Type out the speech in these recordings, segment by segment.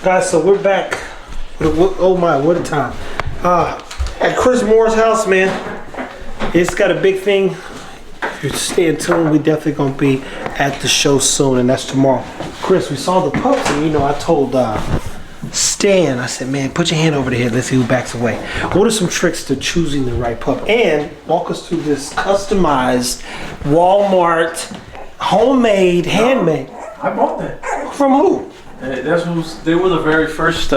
Guys, so we're back. Oh my, what a time. At Chris Moore's house, man. It's got a big thing. If you stay tuned, we definitely gonna be at the show soon, and that's tomorrow. Chris, we saw the pups, and you know, I told Stan, I said, man, put your hand over the head, let's see who backs away. What are some tricks to choosing the right pup? And walk us through this customized Walmart, homemade, handmade. I bought that. From who? They were the very first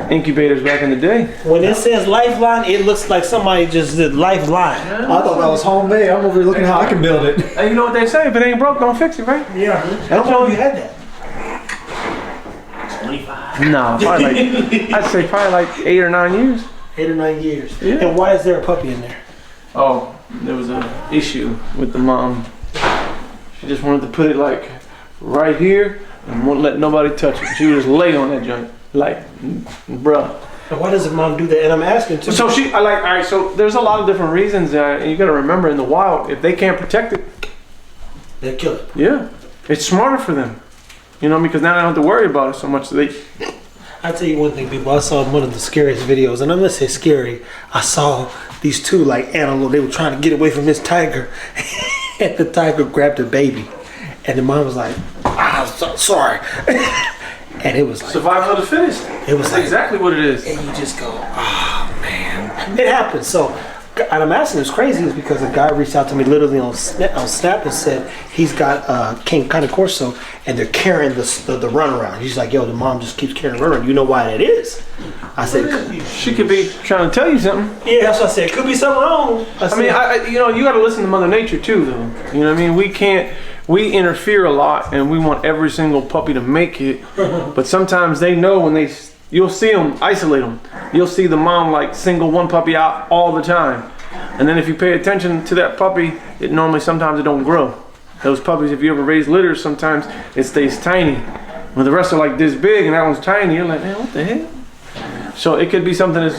incubators back in the day. When it says Lifeline, it looks like somebody just did Lifeline. I thought that was homemade. I'm over here looking how I can build it. Hey, you know what they say? If it ain't broke, don't fix it, right? Yeah. How long you had that? 25. No, probably like, I'd say probably like 8 or 9 years. 8 or 9 years. Yeah. And why is there a puppy in there? Oh, there was an issue with the mom. She just wanted to put it like right here and wouldn't let nobody touch it. She would just lay on that joint, like, bruh. And why does the mom do that? And I'm asking too. So all right, so there's a lot of different reasons. You gotta remember, in the wild, if they can't protect it, they'll kill it. yeah, it's smarter for them. You know, because now they don't have to worry about it so much. I'll tell you one thing, people. I saw one of the scariest videos, and I'm gonna say scary. I saw these two like antelope. They were trying to get away from this tiger, and the tiger grabbed a baby, and the mom was like, "I'm so sorry," and it was like Survival of the fittest. It was That's like, exactly what it is. and you just go, "Oh man," it happens. So. And I'm asking this crazy is because a guy reached out to me literally on Snap and said he's got King Cane Corso and they're carrying the runaround. He's like, yo, the mom just keeps carrying the runaround. You know why that is? I said, She could be trying to tell you something. yeah, that's what I said. It could be something wrong. You know, you got to listen to Mother Nature too, though. You know what I mean? We interfere a lot, and we want every single puppy to make it. But sometimes they know when you'll see them, isolate them. You'll see the mom like single one puppy out all the time. And then if you pay attention to that puppy, sometimes it don't grow. Those puppies, if you ever raise litters, sometimes it stays tiny. When the rest are like this big and that one's tiny, you're like, man, what the hell? So it could be something it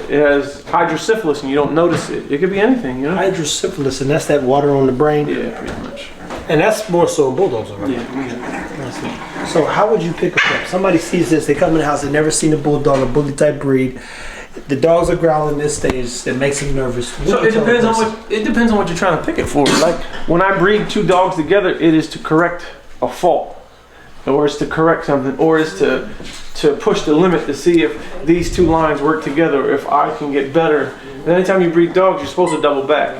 has hydrocephalus and you don't notice it. It could be anything, you know? Hydrocephalus, and that's that water on the brain? Yeah, pretty much. And that's more so bulldogs, right? Yeah. So how would you pick a pup? Somebody sees this, they come in the house, they've never seen a bulldog, a bully type breed. The dogs are growling this stage, it makes them nervous. So it depends on what you're trying to pick it for. Like when I breed two dogs together, it is to correct a fault, or it's to correct something, or it's to push the limit to see if these two lines work together, or if I can get better. And anytime you breed dogs, you're supposed to double back.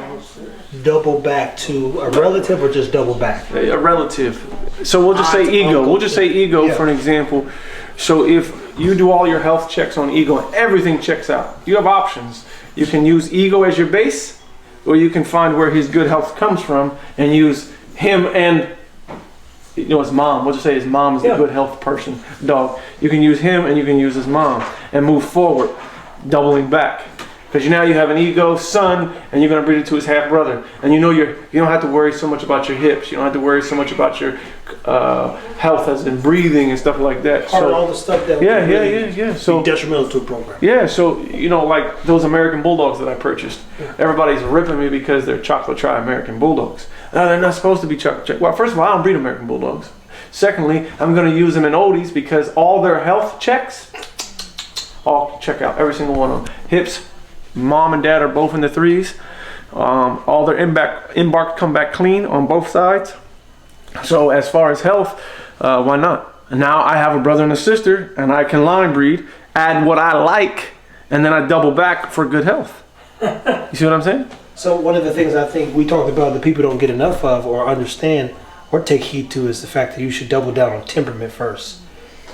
Double back to a relative, or just double back? A relative. So we'll just say ego. We'll just say ego for an example. So if you do all your health checks on ego and everything checks out, you have options. You can use ego as your base, or you can find where his good health comes from and use him and his mom. We'll just say his mom is the good health person, dog. You can use him and you can use his mom and move forward, doubling back. Because now you have an ego son, and you're going to breed it to his half brother, and you don't have to worry so much about your hips. You don't have to worry so much about your health, as in breathing and stuff like that. So all the stuff that yeah. So be detrimental to a program. Yeah. So like those American Bulldogs that I purchased, everybody's ripping me because they're chocolate tri American Bulldogs. No, they're not supposed to be chocolate. Well, first of all, I don't breed American Bulldogs. Secondly, I'm going to use them in oldies because all their health checks, all check out, every single one of them. Hips. Mom and dad are both in the 3s. All their embark come back clean on both sides. So as far as health, why not? And now I have a brother and a sister, and I can line breed, add what I like, and then I double back for good health. You see what I'm saying? So one of the things I think we talked about that people don't get enough of or understand or take heed to is the fact that you should double down on temperament first.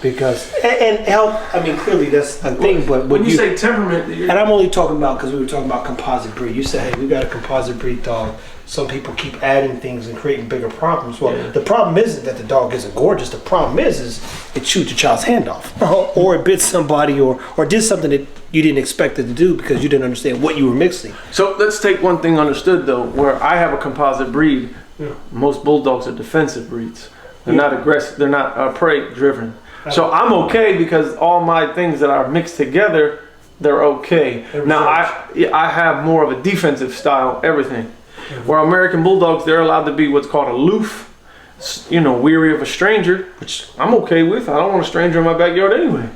Because and health, I mean, clearly that's a thing. But when you say temperament, and I'm only talking about because we were talking about composite breed. You said, hey, we got a composite breed dog. Some people keep adding things and creating bigger problems. Well, the problem isn't that the dog isn't gorgeous. The problem is it shoots your child's hand off, or it bit somebody, or did something that you didn't expect it to do because you didn't understand what you were mixing. So let's take one thing understood though, where I have a composite breed. Most bulldogs are defensive breeds. They're not aggressive. They're not prey driven. So I'm okay because all my things that are mixed together, they're okay. Now I have more of a defensive style everything. Where American Bulldogs, they're allowed to be what's called aloof, weary of a stranger, which I'm okay with. I don't want a stranger in my backyard anyway.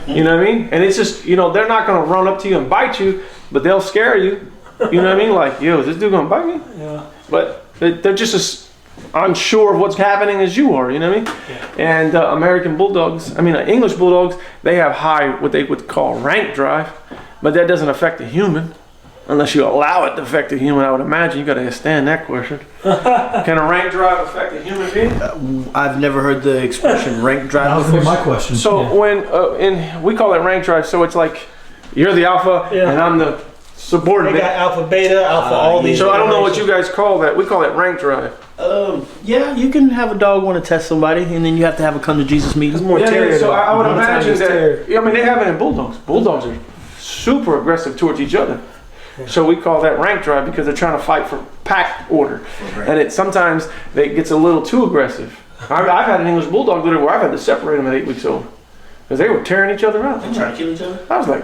You know what I mean? And it's just, they're not going to run up to you and bite you, but they'll scare you. You know what I mean? Like, yo, is this dude going to bite me? Yeah. But they're just as unsure of what's happening as you are, you know what I mean? Yeah. And English Bulldogs, they have high, what they would call rank drive, but that doesn't affect a human. Unless you allow it to affect a human, I would imagine. You got to understand that question. Can a rank drive affect a human being? I've never heard the expression rank drive. That was gonna be my question. So when we call it rank drive, so it's like you're the alpha and I'm the subordinate. They got alpha, beta, alpha, all these. So I don't know what you guys call that. We call it rank drive. Yeah, you can have a dog want to test somebody, and then you have to have a come to Jesus meeting. It's more terrier. So I would imagine that. Terrier. I mean, they have it in bulldogs. Bulldogs are super aggressive towards each other. So we call that rank drive because they're trying to fight for pack order, and sometimes it gets a little too aggressive. I've had an English Bulldog litter where I've had to separate them at 8 weeks old because they were tearing each other up. They trying to kill each other. I was like,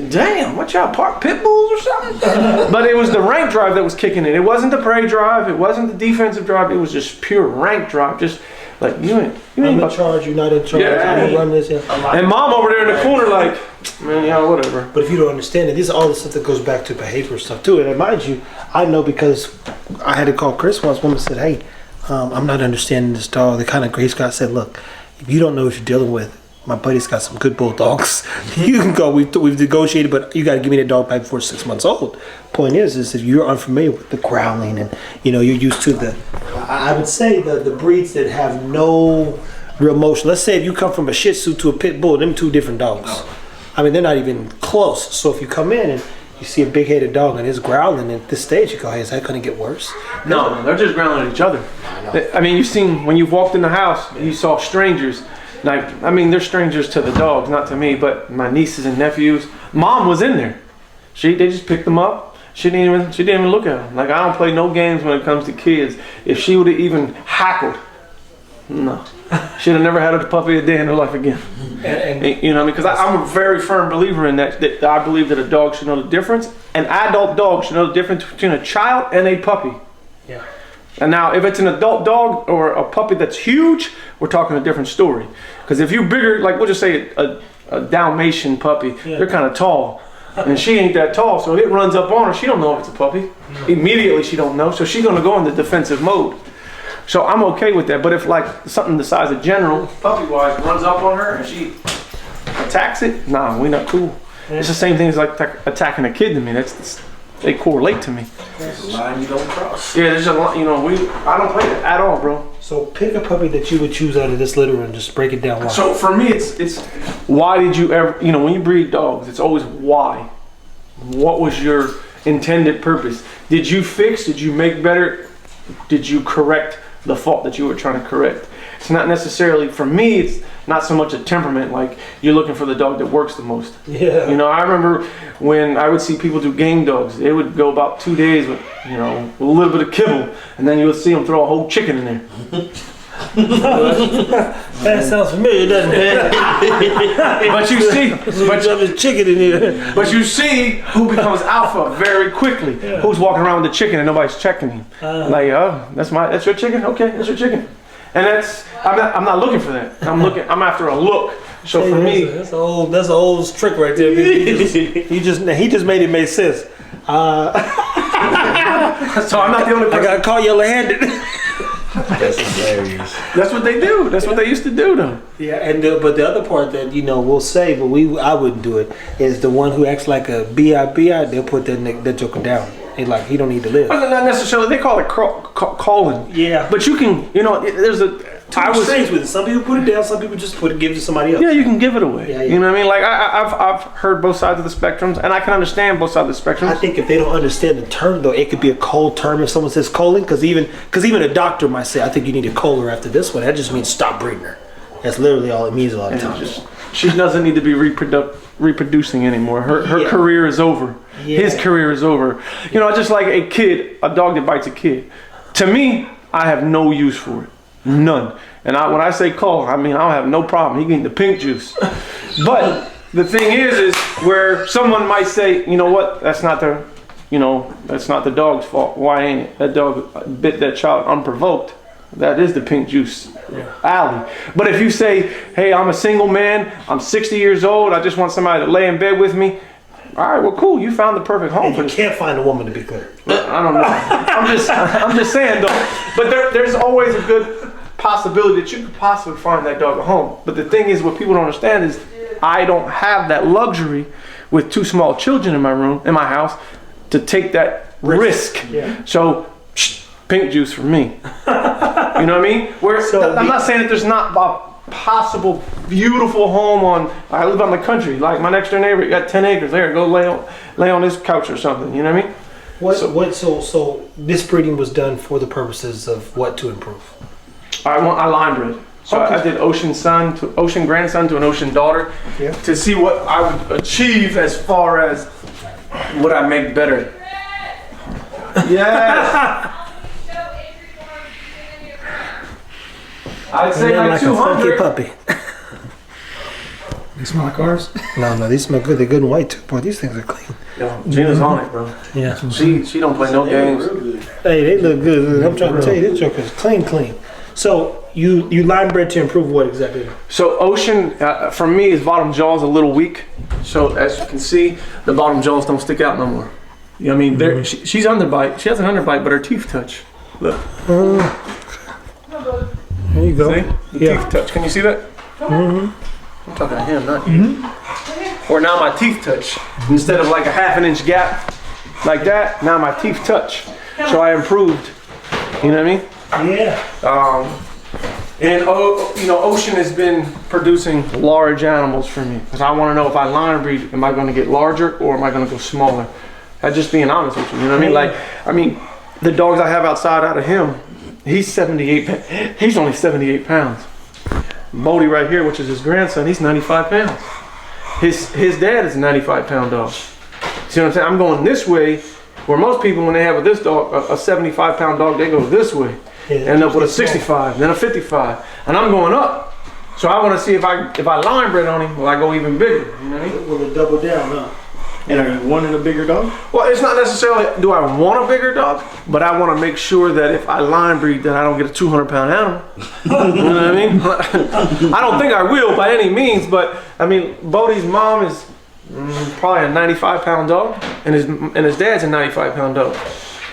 damn, what y'all park pit bulls or something? But it was the rank drive that was kicking in. It wasn't the prey drive. It wasn't the defensive drive. It was just pure rank drive. Just like you ain't I'm in charge. You're not in charge. Yeah. I'm gonna run this. Yeah. And mom over there in the corner like, man, yeah, whatever. But if you don't understand it, this is all the stuff that goes back to behavior stuff too. And mind you, I know because I had to call Chris once. Woman said, "Hey, I'm not understanding this dog." The kind of grace God said, "Look, if you don't know what you're dealing with, my buddy's got some good bulldogs. You can go. We've negotiated, but you got to give me that dog back before 6 months old." Point is if you're unfamiliar with the growling and you're used to I would say the breeds that have no real motion. Let's say if you come from a Shih Tzu to a Pit Bull, them two different dogs. I mean, they're not even close. So if you come in and you see a big-headed dog and it's growling at this stage, you go, "Hey, is that going to get worse?" No, they're just growling at each other. I mean, you've seen when you've walked in the house, you saw strangers. Like, I mean, they're strangers to the dogs, not to me, but my nieces and nephews. Mom was in there. They just picked them up. She didn't even look at them. Like, I don't play no games when it comes to kids. If she would have even hackled, no, she'd have never had a puppy a day in her life again. You know what I mean? Because I'm a very firm believer in that I believe that a dog should know the difference. An adult dog should know the difference between a child and a puppy. Yeah. And now, if it's an adult dog or a puppy that's huge, we're talking a different story. Because if you're bigger, like we'll just say a Dalmatian puppy, they're kind of tall. And she ain't that tall, so it runs up on her. She don't know if it's a puppy. Immediately, she don't know, so she's going to go into defensive mode. So I'm okay with that. But if like something the size of General, puppy-wise, runs up on her and she attacks it, nah, we not cool. It's the same thing as like attacking a kid to me. They correlate to me. There's a line you don't cross. Yeah, there's a lot. I don't play that at all, bro. So pick a puppy that you would choose out of this litter and just break it down. Why? So for me, it's why did you ever? When you breed dogs, it's always why. What was your intended purpose? Did you fix? Did you make better? Did you correct the fault that you were trying to correct? It's not necessarily, for me, it's not so much a temperament, like you're looking for the dog that works the most. Yeah. I remember when I would see people do game dogs, they would go about 2 days with, with a little bit of kibble, and then you would see them throw a whole chicken in there. That sounds familiar, doesn't it? But you see who becomes alpha very quickly. Yeah. Who's walking around with the chicken and nobody's checking him. Like, oh, that's your chicken? Okay, that's your chicken. And I'm not looking for that. I'm after a look. So for me, that's an old trick right there. He just made it make sense. So I'm not the only person. I gotta call you handed. That's hilarious. That's what they do. That's what they used to do, though. Yeah, but the other part that we'll say, but I wouldn't do it, is the one who acts like a bi. They'll put that joker down. They like he don't need to live. Not necessarily. They call it calling. Yeah. But you can, there's a. I was strange with it. Some people put it down. Some people just give it to somebody else. Yeah, you can give it away. Yeah. You know what I mean? Like I've heard both sides of the spectrums, and I can understand both sides of the spectrums. I think if they don't understand the term, though, it could be a cold term if someone says colon, because even a doctor might say, "I think you need a collar after this one." That just means stop breeding her. That's literally all it means a lot of times. She doesn't need to be reproducing anymore. Her career is over. Yeah. His career is over. Just like a kid, a dog that bites a kid. To me, I have no use for it. None. And when I say call, I mean I don't have no problem. He can eat the pink juice. But the thing is where someone might say, you know what? That's not the dog's fault. Why ain't it? That dog bit that child unprovoked. That is the pink juice alley. But if you say, hey, I'm a single man, I'm 60 years old, I just want somebody to lay in bed with me. All right, well, cool. You found the perfect home for You this. can't find a woman, to be clear. I don't know. I'm just saying though. But there's always a good possibility that you could possibly find that dog a home. But the thing is, what people don't understand is, I don't have that luxury with 2 small children in my house, to take that risk. Yeah. So, pink juice for me. You know what I mean? I'm not saying that there's not a possible beautiful home I live on the country, like my next door neighbor got 10 acres. There, go lay on this couch or something. You know what I mean? So this breeding was done for the purposes of what to improve? I line bred. So I did ocean grandson to an ocean daughter, to see what I would achieve as far as what I make better. Yes. I'd say like a funky 200. puppy. They smell like ours? No, these smell good. They're good and white too. Boy, these things are clean. Yo, Gina's on it, bro. Yeah. She don't play no games. Hey, they look good. I'm trying to tell you, this joker's clean. So you line bred to improve what exactly? So ocean, for me, his bottom jaw is a little weak. So as you can see, the bottom jaws don't stick out no more. You know what I mean? She's underbite. She has an underbite, but her teeth touch. Look. There you go. See? The teeth touch. Can you see that? I'm talking to him, not you. Or now my teeth touch. Instead of like a ½ inch gap like that, now my teeth touch. So I improved. You know what I mean? Yeah. And Ocean has been producing large animals for me, because I want to know if I line breed, am I going to get larger or am I going to go smaller? I'm just being honest with you. You know what I mean? The dogs I have outside out of him, he's 78. He's only 78 pounds. Bodie right here, which is his grandson, he's 95 pounds. His dad is a 95-pound dog. See what I'm saying? I'm going this way, where most people, when they have this dog, a 75-pound dog, they go this way. End up with a 65, then a 55, and I'm going up. So I want to see if I line bred on him, will I go even bigger? You know what I mean? Will it double down, huh? And are you wanting a bigger dog? Well, it's not necessarily do I want a bigger dog, but I want to make sure that if I line breed, that I don't get a 200-pound animal. You know what I mean? I don't think I will by any means, but I mean, Bodie's mom is probably a 95-pound dog, and his dad's a 95-pound dog.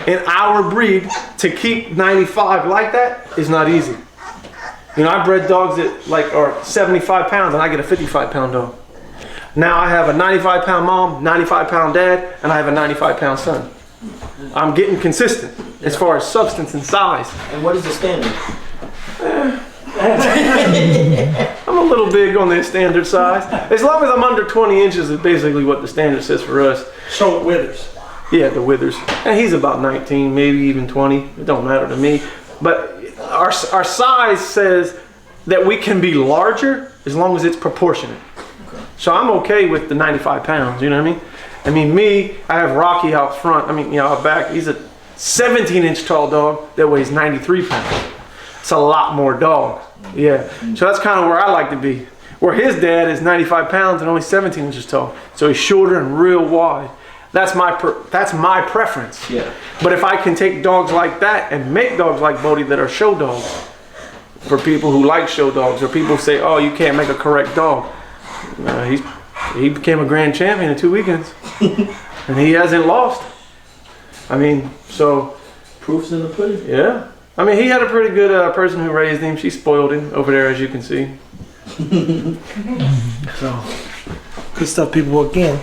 In our breed, to keep 95 like that is not easy. You know, I bred dogs that are 75 pounds, and I get a 55-pound dog. Now I have a 95-pound mom, 95-pound dad, and I have a 95-pound son. I'm getting consistent as far as substance and size. And what is the standard? I'm a little big on the standard size. As long as I'm under 20 inches is basically what the standard says for us. So it withers. Yeah, the withers. And he's about 19, maybe even 20. It don't matter to me. But our size says that we can be larger as long as it's proportionate. So I'm okay with the 95 pounds, you know what I mean? I mean, I have Rocky out front. Out back, he's a 17-inch tall dog that weighs 93 pounds. It's a lot more dog. Yeah. So that's kind of where I like to be. Where his dad is 95 pounds and only 17 inches tall. So he's shorter and real wide. That's my preference. Yeah. But if I can take dogs like that and make dogs like Bodie that are show dogs, for people who like show dogs, or people say, oh, you can't make a correct dog. He became a grand champion in 2 weekends. And he hasn't lost. Proof's in the pudding. Yeah. He had a pretty good person who raised him. She spoiled him over there, as you can see. So, good stuff, people. Again,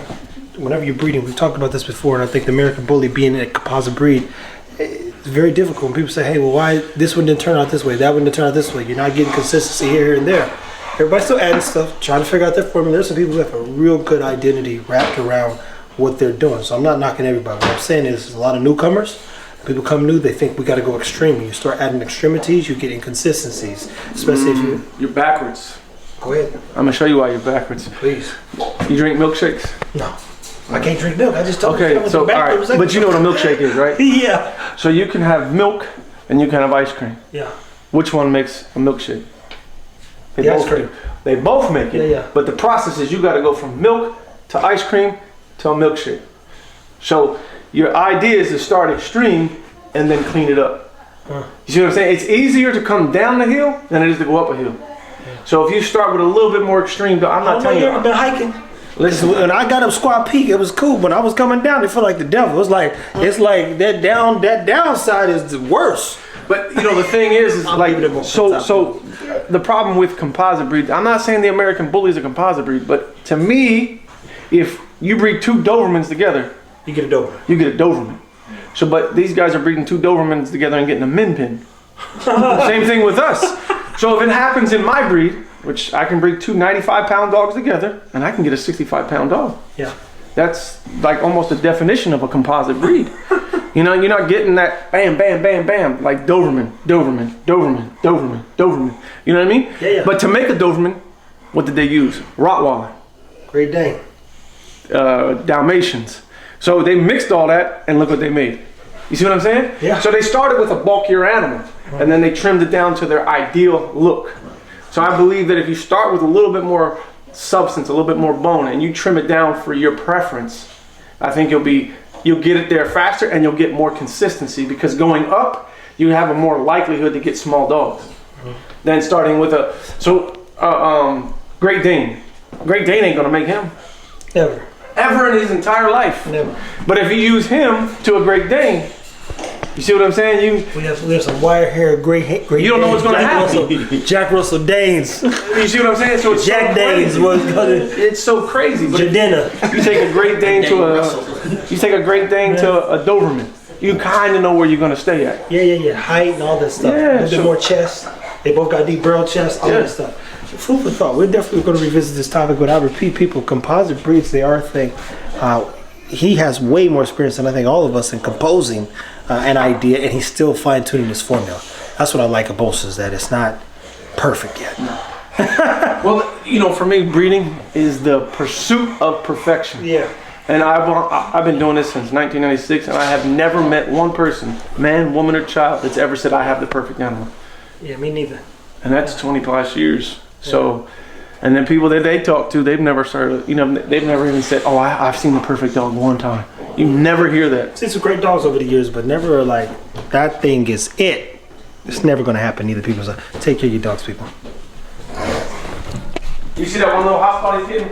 whenever you're breeding, we've talked about this before, and I think the American Bully being a composite breed, it's very difficult when people say, hey, well, why this one didn't turn out this way, that one didn't turn out this way. You're not getting consistency here and there. Everybody's still adding stuff, trying to figure out their formula. There's some people who have a real good identity wrapped around what they're doing. So I'm not knocking everybody. What I'm saying is there's a lot of newcomers. People come new, they think we got to go extreme. When you start adding extremities, you get inconsistencies, especially if you're backwards. Go ahead. I'm gonna show you why you're backwards. Please. You drink milkshakes? No. I can't drink milk. I just told you. Okay, so all right, but you know what a milkshake is, right? Yeah. So you can have milk and you can have ice cream. Yeah. Which one makes a milkshake? The ice cream. They both make it. Yeah. But the process is you got to go from milk to ice cream to a milkshake. So your idea is to start extreme and then clean it up. You see what I'm saying? It's easier to come down the hill than it is to go up a hill. So if you start with a little bit more extreme, I'm not telling you you. ever been hiking? Listen, When I got up Squaw Peak, it was cool. When I was coming down, it felt like the devil. It's like that downside is the worst. but you know the thing is like so the problem with composite breeds. I'm not saying the American Bully is a composite breed, but to me, if you breed 2 Dobermans together, You get a Doberman. you get a Doberman. So, but these guys are breeding 2 Dobermans together and getting a min pin. Same thing with us. So if it happens in my breed, which I can breed 2 95-pound dogs together, and I can get a 65-pound dog. Yeah. That's like almost the definition of a composite breed. You know, you're not getting that bam, bam, bam, bam, like Doberman, Doberman, Doberman, Doberman, Doberman. You know what I mean? Yeah. But to make a Doberman, what did they use? Rottweiler, Great Dane. Dalmatians. So they mixed all that, and look what they made. You see what I'm saying? Yeah. So they started with a bulkier animal, and then they trimmed it down to their ideal look. So I believe that if you start with a little bit more substance, a little bit more bone, and you trim it down for your preference, I think you'll get it there faster, and you'll get more consistency, because going up, you have a more likelihood to get small dogs than starting with Great Dane. Great Dane ain't gonna make him. Never. Ever in his entire life. Never. But if you use him to a Great Dane, you see what I'm saying? We have some wire-haired, great. You don't know what's gonna happen. Jack Russell Danes. You see what I'm saying? So it's Jack so Danes crazy. was gonna. It's so crazy. But Jadena. you take a Great Dane to a Doberman. You kind of know where you're gonna stay at. Yeah. Height and all that stuff. Yeah, a little bit more chest. They both got deep barrel chest. All that stuff. Food for thought. We're definitely going to revisit this topic, but I repeat, people, composite breeds, they are a thing. He has way more experience than I think all of us in composing an idea, and he's still fine-tuning his formula. That's what I like about both, is that it's not perfect yet. Well, you know, for me, breeding is the pursuit of perfection. Yeah. And I've been doing this since 1996, and I have never met one person, man, woman, or child, that's ever said I have the perfect animal. Yeah, me neither. And that's 20 plus years. So, and then people that they talk to, they've never started, you know, they've never even said, oh, I've seen the perfect dog one time. You never hear that. Seen some great dogs over the years, but never like, that thing is it. It's never going to happen either. People say, take care of your dogs, people. You see that one little hot spot he's getting?